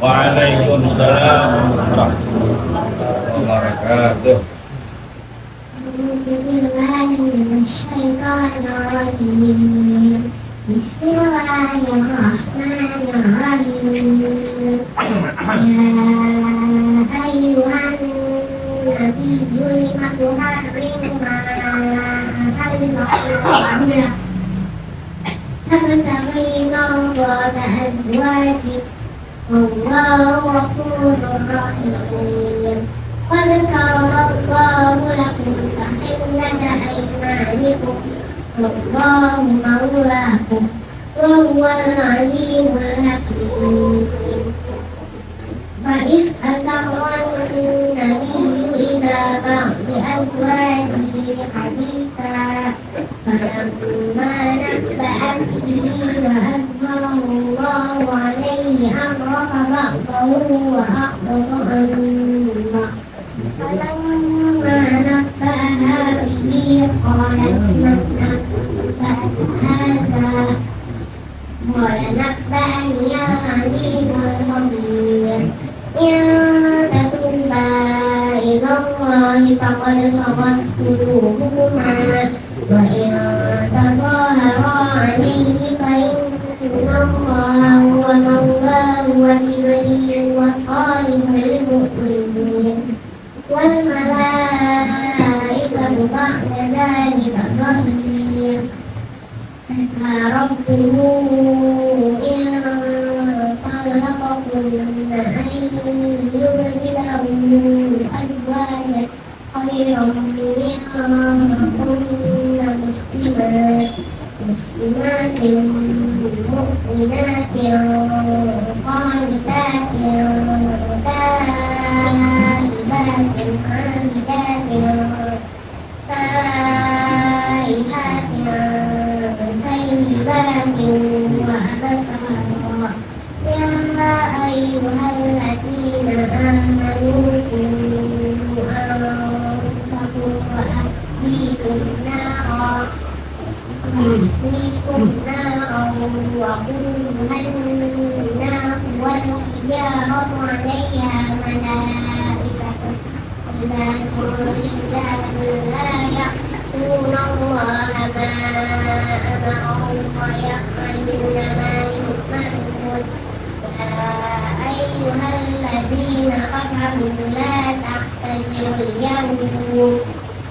Waalaikumsalam warahmatullahi wabarakatuh. Bismillahirrahmanirrahim. Ya ayyuhan nabiyyu lima tuharrimu ma ahallallahu lak tabtaghi mardata azwajik wallahu ghafurur rahim. قد فرض الله لكم تحلة أيمانكم والله مولاكم وهو العليم الحكيم. وإذ أسر النبي إلى بعض أزواجه حديثا فلما نبأت به وأظهره الله عليه عرف بعضه وأعرض عن بعض. فلما نبأها به قالت من أنبأك هذا قال نبأني العليم الخبير. إن تتوبا إلى الله فقد صغت قلوبكما وإن تظاهرا عليه فإن الله هو مولاه وجبريل وصالح المؤمنين والملائكة بعد ذلك ظهير. عسى ربه إن طلقكن أن يبدله أزواجا خيرا منكن مسلمات مؤمنات قانتات تائبات عابدات سائحات سيبات وأبكارا. يا أيها الذين آمنوا قوا أنفسكم وأهليكم نارا وقودها الناس والحجارة عليها ملائكة غلاظ شداد لا يعصون الله ما أمرهم ويفعلون ما يؤمرون. يا أيها الذين كفروا لا تعتذروا اليوم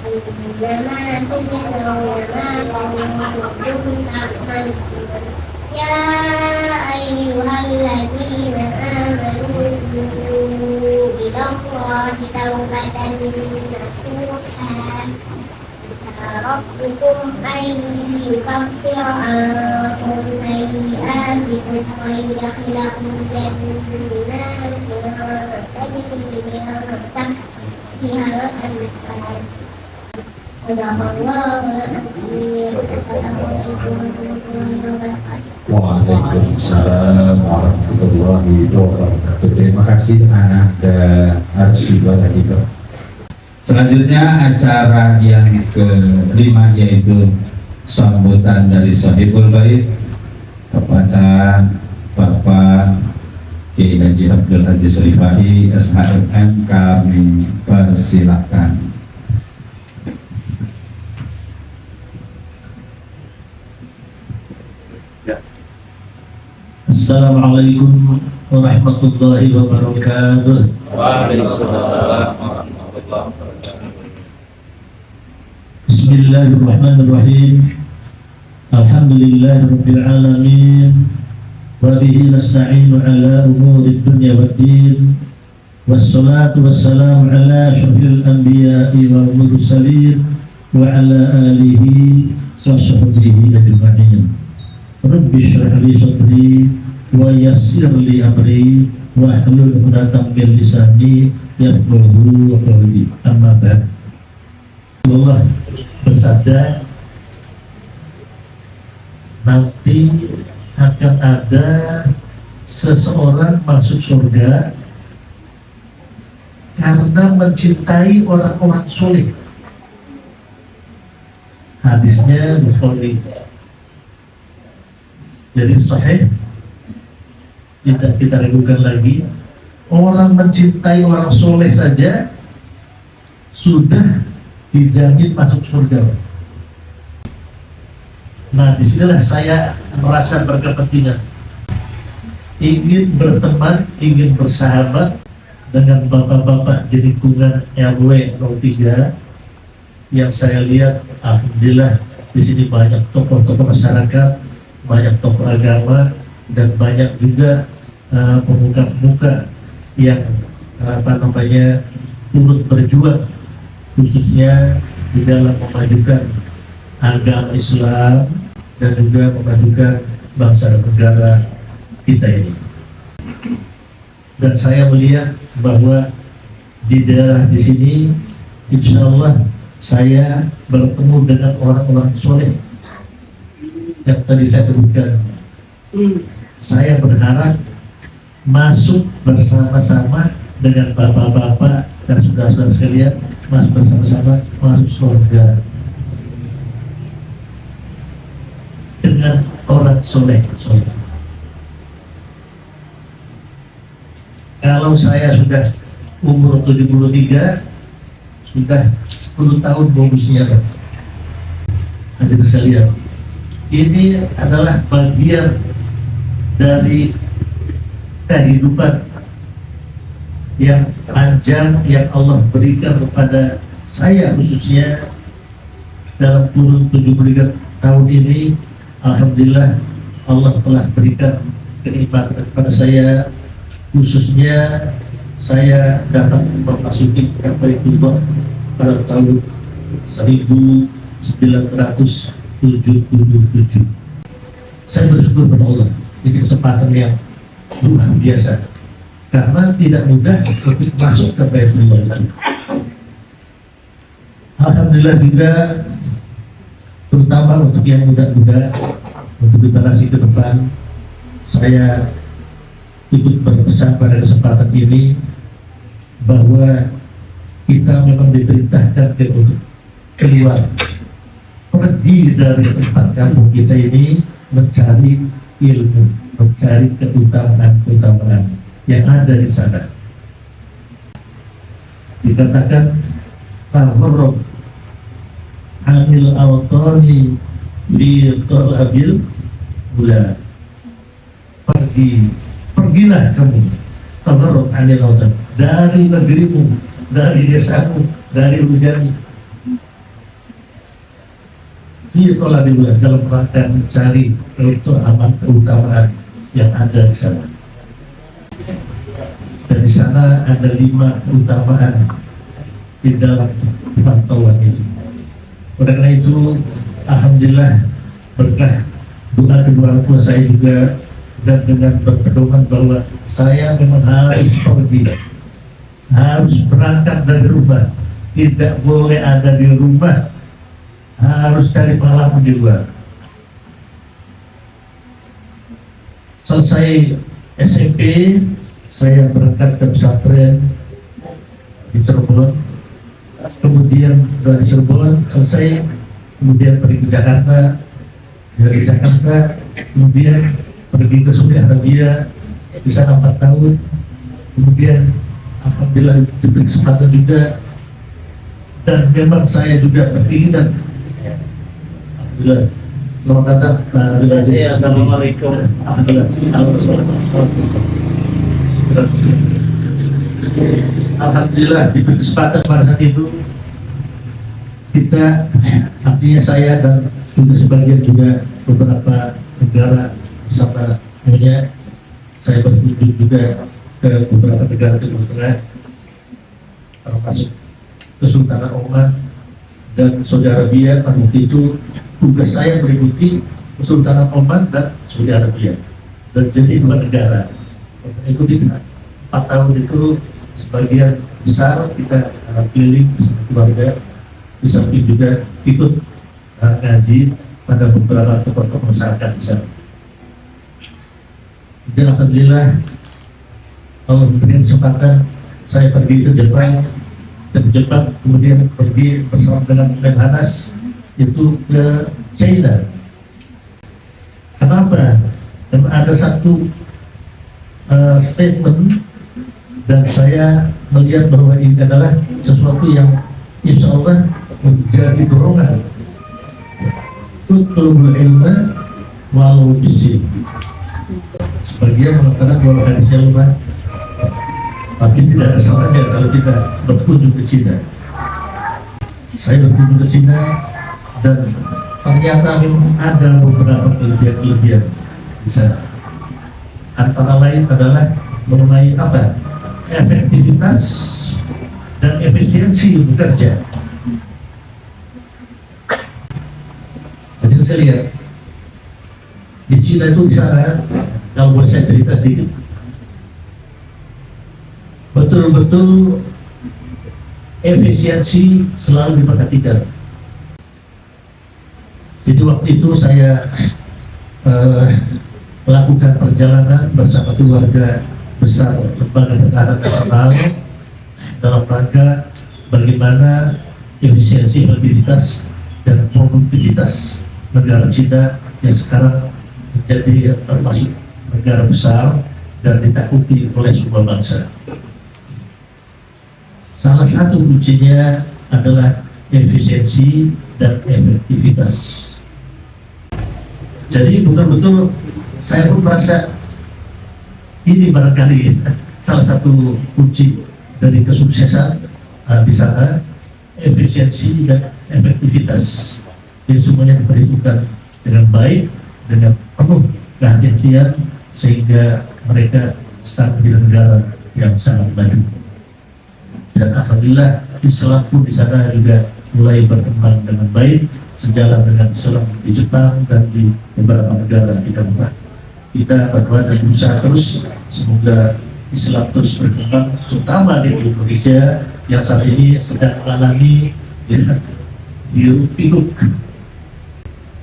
إنما تجزون ما كنتم تعملون. يا أيها الذين آمنوا توبوا إلى الله توبة نصوحا. عسى ربكم أن يكفر عنكم سيئاتكم ويدخلكم جنات تجري من تحتها الأنهار. صدق الله العظيم. السلام عليكم ورحمة الله وبركاته. Waalaikumsalam warahmatullahi wabarakatuh. Terima kasih anak dan Arsyifa tadi. Selanjutnya acara yang kelima yaitu sambutan dari Sahibul Bait kepada Bapak Kiai Haji Abdul Aziz Rifa'i SHMM, kami persilakan. Assalamualaikum warahmatullahi wabarakatuh. Waalaikumsalam warahmatullahi wabarakatuh. Bismillahirrahmanirrahim. Alhamdulillahirabbil alamin. Wa bihi nasta'inu ala umuri dunya waddin. Wassalatu wassalamu ala asyrafil anbiya'i wal mursalin wa ala alihi wa sahbihi ajma'in. Rabbi shrah li sadri wa yassir li amri wa hlul 'uqdatam min lisani yafqahu qawli. Amma ba'd. Allah bersabda, nanti akan ada seseorang masuk surga karena mencintai orang-orang soleh. Hadisnya Bukhari. Jadi sahih, tidak kita ragukan lagi orang mencintai orang soleh saja sudah dijamin masuk surga. Nah, disinilah saya merasa berkepentingan, ingin berteman, ingin bersahabat dengan bapak-bapak di lingkungan RW 03 yang saya lihat, alhamdulillah di sini banyak tokoh-tokoh masyarakat, banyak tokoh agama, dan banyak juga pemuka-pemuka yang turut berjuang khususnya di dalam memajukan agama Islam dan juga memajukan bangsa dan negara kita ini. Dan saya melihat bahwa di daerah di sini, insya Allah saya bertemu dengan orang-orang soleh yang tadi saya sebutkan. Saya berharap masuk bersama-sama dengan bapak-bapak dan saudara-saudara sekalian, masuk bersama-sama masuk surga dengan orang soleh. Kalau saya sudah umur 73, sudah 10 tahun bonusnya, hadirin sekalian, ini adalah bagian dari kehidupan yang panjang yang Allah berikan kepada saya khususnya dalam kurun 73 tahun ini. Alhamdulillah Allah telah berikan kenikmatan kepada saya, khususnya saya dapat memasuki Baitullah pada tahun 1977. Saya bersyukur kepada Allah, ini kesempatan yang luar biasa karena tidak mudah untuk masuk ke Baitullah. Alhamdulillah juga, terutama untuk yang muda-muda, untuk generasi ke depan, saya ikut berpesan pada kesempatan ini bahwa kita memang diperintahkan untuk keluar, pergi dari tempat kampung kita ini, mencari ilmu, mencari keutamaan yang ada di sana. Dikatakan al-hurrab anil awtani li talabil ula. Pergilah kamu tabarruk anil awtan, dari negerimu, dari desamu, dari hujanmu, li talabil ula, dalam rangka mencari keutamaan yang ada di sana. Dan di sana ada 5 keutamaan di dalam pantauan itu. Karena itu, alhamdulillah berkah doa kedua orang tua saya juga, dan dengan berpedoman bahwa saya memang harus pergi, harus berangkat dari rumah, tidak boleh ada di rumah, harus cari pengalaman di luar. Selesai SMP, saya berangkat ke pesantren di Cirebon. Kemudian dari Cirebon selesai, kemudian pergi ke Jakarta. Dari Jakarta kemudian pergi ke Saudi Arabia, di sana 4 tahun. Kemudian alhamdulillah diberi kesempatan juga, dan memang saya juga berkeinginan. Alhamdulillah, selamat datang Pak Abdul Aziz. Assalamualaikum. Alhamdulillah diberi kesempatan pada saat itu, kita, artinya saya dan juga sebagian juga beberapa negara bersama punya, saya berkunjung juga ke beberapa negara di Timur Tengah, termasuk Kesultanan Oman dan Saudi Arabia. Pada waktu itu tugas saya meliputi Kesultanan Oman dan Saudi Arabia, dan jadi 2 negara. Itu di 4 tahun itu sebagian besar kita keliling bersama keluarga, di samping juga ikut ngaji pada beberapa tokoh-tokoh masyarakat di sana. Dan alhamdulillah Allah memberikan kesempatan saya pergi ke Jepang, kemudian pergi bersama dengan Menhanas itu ke China. Kenapa? Karena ada satu statement dan saya melihat bahwa ini adalah sesuatu yang insya Allah menjadi dorongan utlubul ilma walau bisin. Sebagian mengatakan bahwa hadisnya lemah, tapi tidak ada salahnya kalau kita berkunjung ke Cina. Saya berkunjung ke Cina dan ternyata memang ada beberapa kelebihan di sana. Antara lain adalah mengenai apa? Efektivitas dan efisiensi bekerja. Jadi saya lihat di Cina itu, di sana, kalau boleh saya cerita sedikit, betul-betul efisiensi selalu diperhatikan. Jadi waktu itu saya melakukan perjalanan bersama keluarga besar Lembaga Pertahanan Nasional dalam rangka bagaimana efisiensi, efektivitas, dan produktivitas negara Cina yang sekarang menjadi termasuk negara besar dan ditakuti oleh semua bangsa. Salah satu kuncinya adalah efisiensi dan efektivitas. Jadi betul-betul saya pun merasa ini barangkali salah satu kunci dari kesuksesan di sana, efisiensi dan efektivitas. Jadi semuanya diperhitungkan dengan baik, dengan penuh kehati-hatian, sehingga mereka sekarang menjadi negara yang sangat maju. Dan alhamdulillah Islam pun di sana juga mulai berkembang dengan baik, sejalan dengan Islam di Jepang dan di beberapa negara di Eropa. Kita berdoa dan berusaha terus semoga Islam terus berkembang, terutama di Indonesia yang saat ini sedang mengalami hiruk-pikuk.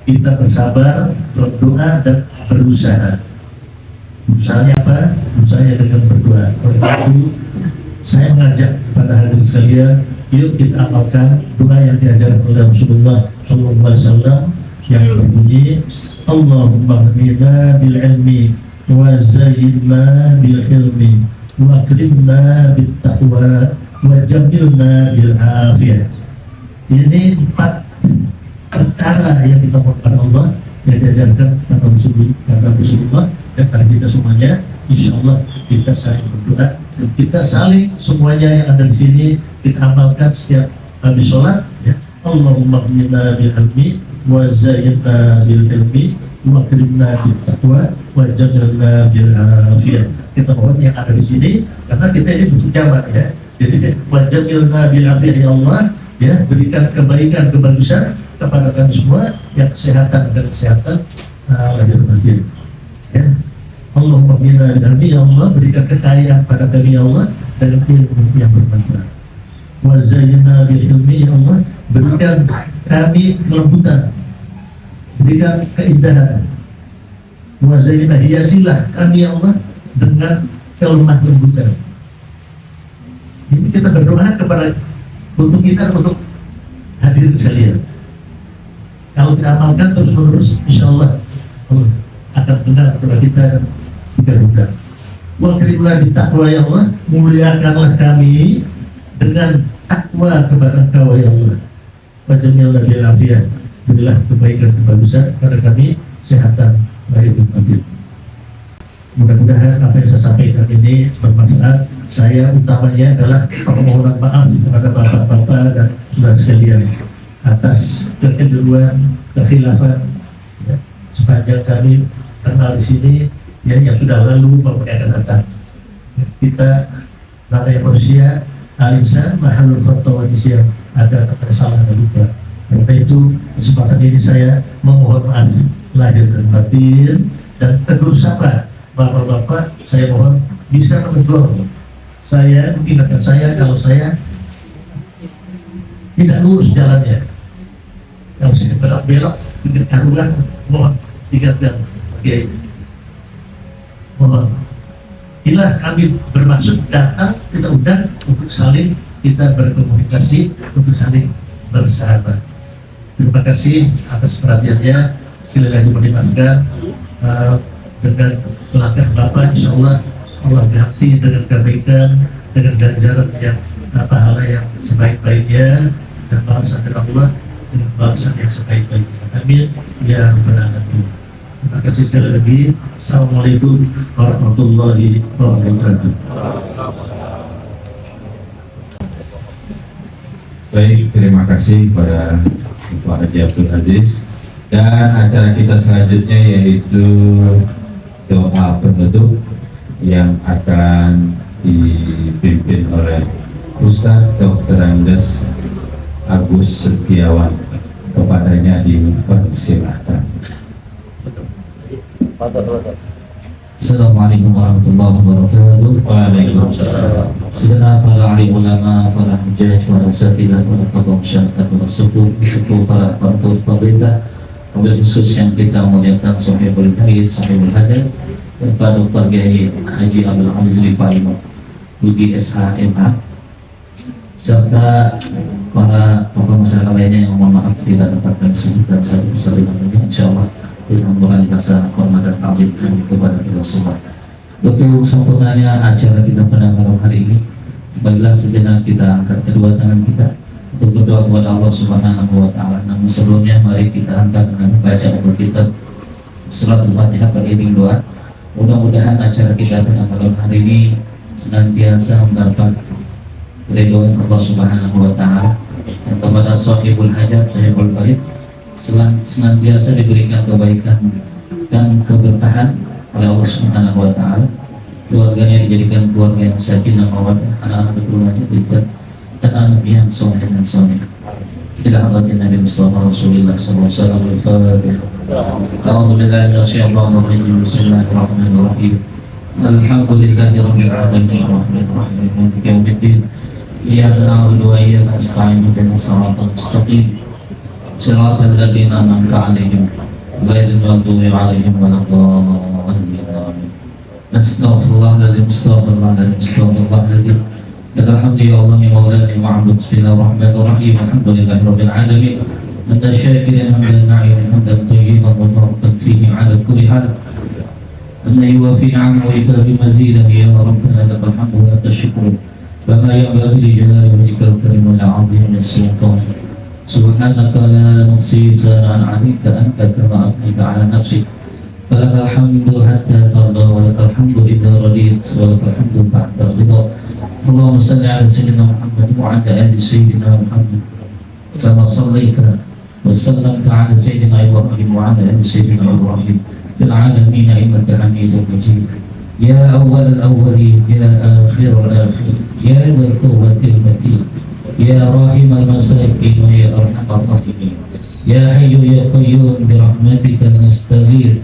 Kita bersabar, berdoa dan berusaha. Usahanya apa? Usahanya dengan berdoa. Oleh itu, saya mengajak kepada hadirin sekalian, yuk kita amalkan doa yang diajarkan oleh Rasulullah SAW yang berbunyi, Allahumma hdina bil ilmi wa zayyinna bil ilmi wa akrimna bit taqwa wa jamilna bil afiyah. Ini 4 perkara yang kita mohon kepada Allah yang diajarkan kata Rasulullah, dan pada kita semuanya, insya Allah kita saling berdoa dan kita saling semuanya yang ada di sini kita amalkan setiap habis sholat, ya. Allahumma hdina bil ilmi wa zayyinna bil ilmi wa akrimna bit taqwa wa jamilna bil afiyah. Kita mohon yang ada di sini karena kita ini butuh jamak, ya. Jadi wa jamilna bil afiyah, ya Allah, ya, berikan kebaikan, kebagusan kepada kami semua, yang kesehatan dan kesehatan lahir batin, ya. Allahumma hdina bil ilmi, ya Allah, berikan kekayaan pada kami, ya Allah, dengan ilmu yang bermanfaat. Wa zayyinna bil ilmi, ya Allah, berikan kami kelembutan, berikan keindahan. Wa zayyinna, hiasilah kami, ya Allah, dengan kelemah lembutan. Ini kita berdoa kepada untuk kita, untuk hadirin sekalian. Kalau kita amalkan terus menerus, insya Allah Allah akan benar doa kita dikabulkan. Wa akrimna bit taqwa, ya Allah, muliakanlah kami dengan takwa kepada Engkau, ya Allah. Wa jamilna bil afiyah, berilah kebaikan, kebagusan pada kami, kesehatan lahir dan batin. Mudah-mudahan apa yang saya sampaikan ini bermanfaat. Saya utamanya adalah permohonan maaf kepada bapak-bapak dan saudara sekalian atas kekeliruan, kekhilafan, ya, sepanjang kami kenal di sini, ya, yang sudah lalu maupun yang akan datang. Ya, kita namanya manusia, al-insan mahalul khata wa nisyan, ada kesalahan dan lupa. Karena itu kesempatan ini saya memohon maaf lahir dan batin, dan tegur sapa bapak-bapak, saya mohon bisa menegur saya, mengingatkan saya kalau saya tidak lurus jalannya, kalau saya belok dengan karuan, mohon diingatkan, Kiai. Mohon. Inilah kami bermaksud datang, kita undang untuk saling kita berkomunikasi, untuk saling bersahabat. Terima kasih atas perhatiannya. Sekali lagi dimaafkan dengan langkah Bapak, insya Allah Allah ganti dengan kebaikan, dengan ganjaran yang pahala yang sebaik-baiknya, dan balasan dari Allah dengan balasan yang sebaik-baiknya. Amin ya rabbal alamin. Terima kasih sekali lagi. Assalamualaikum warahmatullahi wabarakatuh. Baik, terima kasih kepada Pak Haji Abdul Aziz. Dan acara kita selanjutnya yaitu doa penutup yang akan dipimpin oleh Ustadz Dr. Andes Agus Setiawan. Kepadanya dipersilahkan. Assalamualaikum warahmatullahi wabarakatuh. Waalaikumsalam. Segenap para alim ulama, para hujjah, para asatidzah, para tokoh masyarakat, para sepuh, para pengatur pemerintah, mobil khusus yang kita muliakan Sahibul Haid, Sahibul Hadat, Bapak Dr. Kiai Haji Abdul Aziz Rifai, UGSH MA, serta para tokoh masyarakat lainnya yang mohon maaf tidak dapat kami sebutkan satu persatu namanya. Insyaallah dengan mengurangi rasa hormat dan ta'zim kami kepada beliau semua. Untuk sempurnanya acara kita pada malam hari ini, baiklah sejenak kita angkat kedua tangan kita untuk berdoa kepada Allah Subhanahu wa Ta'ala. Namun sebelumnya mari kita angkat dengan membaca untuk kita surat Al-Fatihah beriring doa. Mudah-mudahan acara kita pada malam hari ini senantiasa mendapat keridhaan Allah Subhanahu wa Ta'ala, dan kepada sahibul hajat, sahibul bait senantiasa diberikan kebaikan dan keberkahan oleh Allah Subhanahu wa Ta'ala. Keluarganya dijadikan keluarga yang sakinah mawaddah, anak-anak keturunannya diberikan dan anak yang soleh dan soleh. Ila hadatin Nabi Mustafa Rasulullah sallallahu alaihi wasallam. Al-Fatihah. A'udzu billahi minasyaitonir rajim. Bismillahirrahmanirrahim. Alhamdulillahi rabbil alamin arrahmanir rahim maliki yaumiddin. Iyyaka na'budu wa iyyaka nasta'in ihdinas siratal mustaqim. Siratal ladzina an'amta 'alaihim ghairil maghdubi 'alaihim waladdallin. Astaghfirullahaladzim, astaghfirullahaladzim, astaghfirullahaladzim. Alhamdulillah ya Allah ya Maulana ma'bud. Bismillahirrahmanirrahim. Alhamdulillahi rabbil alamin. Anta syakirin hamdan na'imin hamdan thayyiban mubarakan fihi 'ala kulli hal. Anta yuwafi ni'amahu wa yukafi mazidah ya Rabbana lakal hamdu wa lakal syukru. Kama yanbaghi li jalali wajhikal karim wal 'azim as-sultan. Subhanaka la nuhsi thana'an 'alaika anta kama athnayta 'ala nafsik. Falakal hamdu hatta tarda wa lakal hamdu idza radit wa lakal hamdu ba'da ridha. Allahumma salli ala sayyidina Muhammad wa ala ali sayyidina Muhammad kama sallaita wa sallamta ala sayyidina Ibrahim wa ala ali sayyidina Ibrahim fil alamin innaka Hamidum Majid. Ya awwal al-awwalin, ya akhir al-akhirin, ya dzal quwwatil matin, ya rahim al-masakin wa ya arhamar rahimin, ya hayyu ya qayyum bi rahmatika nastaghith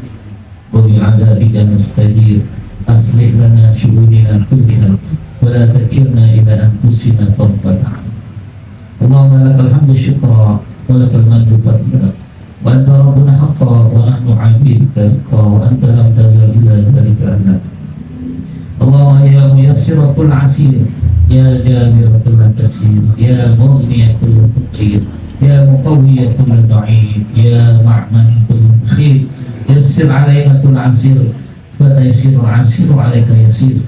wa bi 'adzabika nastajir. Aslih lana syu'unana kullaha wa la takilna ila anfusina tarfata 'ain. Allahumma lakal hamdu syukra wa lakal madhu fadla wa anta rabbuna haqqan wa nahnu 'abidka wa anta lam tazal illa dhalika ahla. Allahumma ya muyassir kull 'asir, ya jabir kull kasir, ya mughni kull faqir, ya muqawwi kull da'if, ya ma'man kull khair. Yassir 'alaina kull 'asir wa tayassir al-'asir 'alaika yasir.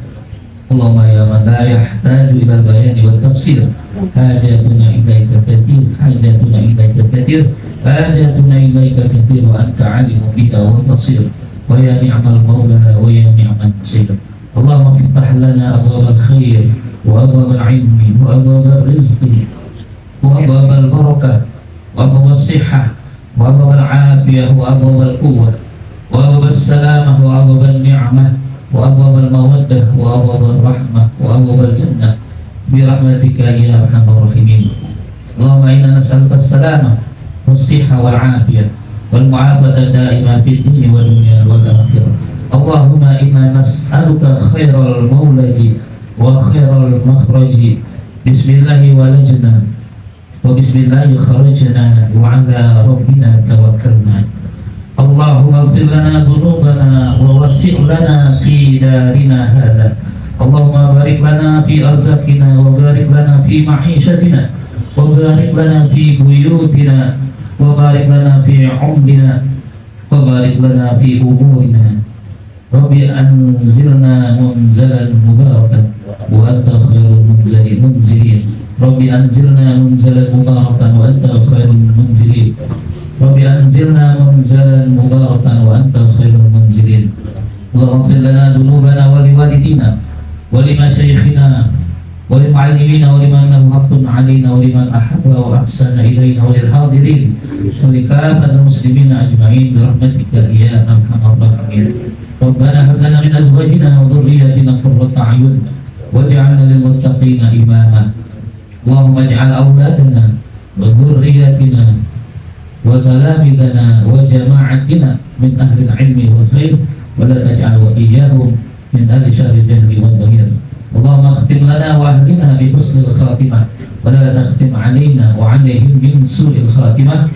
Allahumma ya man la yahtaju ila al-bayan wa tafsir, hajatuna ilaika kathir, hajatuna ilaika kathir, hajatuna ilaika kathir wa anta 'alimun bina wa basir. Wa ya ni'mal maula wa ya ni'man nasir. Allahumma iftah lana abwab al-khair wa abwab al-'ilmi wa abwab al-rizqi wa abwab al-barakah wa abwab al-sihhah wa abwab al-'afiyah wa abwab al-quwwah wa abwab al-salamah wa abwab al-ni'mah wa abwab al-mawaddah wa abwab al-rahmah wa abwab al-jannah bi rahmatika ya arhamar rahimin. Allahumma inna nas'aluka as-salamah was-sihhah wal-'afiyah wal mu'afata daimah fid dunya wal dunya wal akhirah. Allahumma inna nas'aluka khairal mawlaji wa khairal makhraji. Bismillahi walajna wa bismillahi kharajna wa ala rabbina tawakkalna. Allahumma ighfir lana dhunubana wa wasi' lana fi darina hadha. Allahumma barik lana fi arzaqina wa barik lana fi ma'ishatina wa barik lana fi buyutina wa barik lana fi umrina wa barik lana fi umurina Rabbi anzilna munzalan mubarakan wa anta khairul munzilin. Rabbi anzilna munzalan mubarakan wa anta khairul munzilin. Rabbi anzilna munzalan mubarakan wa anta khairul munzilin. Allahumma ighfir lana dhunubana wa liwalidina wa limashayikhina wa limu'allimina wa liman lahu haqqun 'alaina wa liman ahabba wa ahsana ilaina wa lil hadirin wa likaffatil muslimina ajma'in bi rahmatika ya arhamar rahimin. Rabbana hab lana min azwajina wa dhurriyyatina qurrata a'yun waj'alna lil muttaqina imama. Allahumma ij'al awladana wa dhurriyyatina wa talamidana wa jama'atina min ahli al-'ilmi wal khair wa la taj'al wa iyyahum min ahli syarri jahli wal bahir. Allahumma akhtim lana wa ahlina bi husnil khatimah wa la takhtim 'alaina wa 'alaihim min su'il khatimah.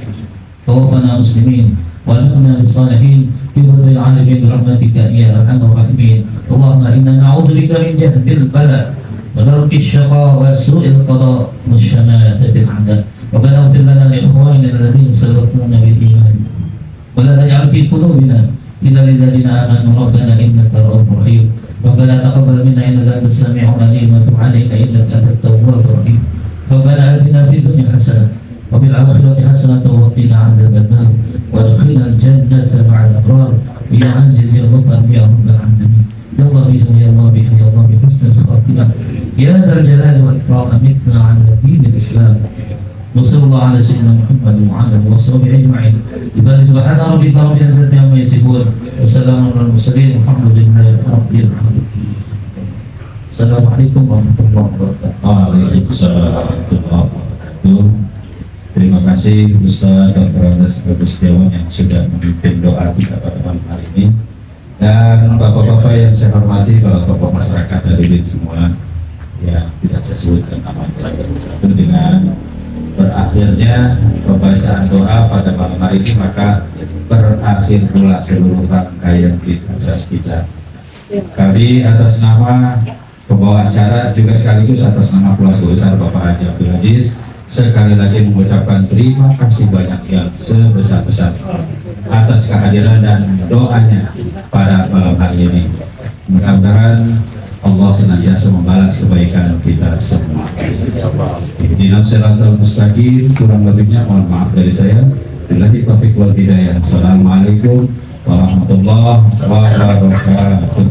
Tawaffana muslimin wa alhiqna bis salihin bi fadlil 'alamin bi rahmatika ya arhamar rahimin. Allahumma inna na'udzu bika min jahdil bala wa darki asy-syaqa wa su'il qada wa syamatatil 'ada. Rabbana ighfir lana li ikhwanina alladhina sabaquna bil iman wa la taj'al fi qulubina illa lil ladzina amanu rabbana innaka ra'ufur rahim. Rabbana taqabbal minna innaka antas sami'ul 'alim wa tub 'alaina innaka antat tawwabur rahim. Rabbana atina fid dunya hasanah wa fil akhirati hasanah wa qina 'adzaban nar wa adkhilna al-jannata ma'al abrar ya 'aziz ya ghaffar ya rabbal 'alamin. Ya Allah bihi ya Allah bihi ya Allah bi husnil khatimah ya dzal jalali wal ikram amitna 'ala dinil islam. وصلى الله على سيدنا محمد وعلى اله وصحبه اجمعين. سبحان ربك رب العزة عما يصفون وسلام على المرسلين والحمد لله رب العالمين. السلام عليكم ورحمة الله وبركاته. Waalaikumsalam warahmatullahi wabarakatuh. Terima kasih Ustaz Dr. Andes Setiawan yang sudah memimpin doa kita pada malam hari ini. Dan bapak-bapak yang saya hormati, bapak-bapak masyarakat dari BIN semua yang tidak saya sebutkan namanya satu dengan berakhirnya pembacaan doa pada malam hari ini, maka berakhir pula seluruh rangkaian acara kita. Kami atas nama pembawa acara juga sekaligus atas nama keluarga besar Bapak Haji Abdul Aziz sekali lagi mengucapkan terima kasih banyak yang sebesar-besar atas kehadiran dan doanya pada malam hari ini. Mudah-mudahan Allah senantiasa membalas kebaikan kita semua. Ihdinas siratal mustaqim, kurang lebihnya mohon maaf dari saya. Billahi taufiq wal hidayah. Assalamualaikum warahmatullahi wabarakatuh.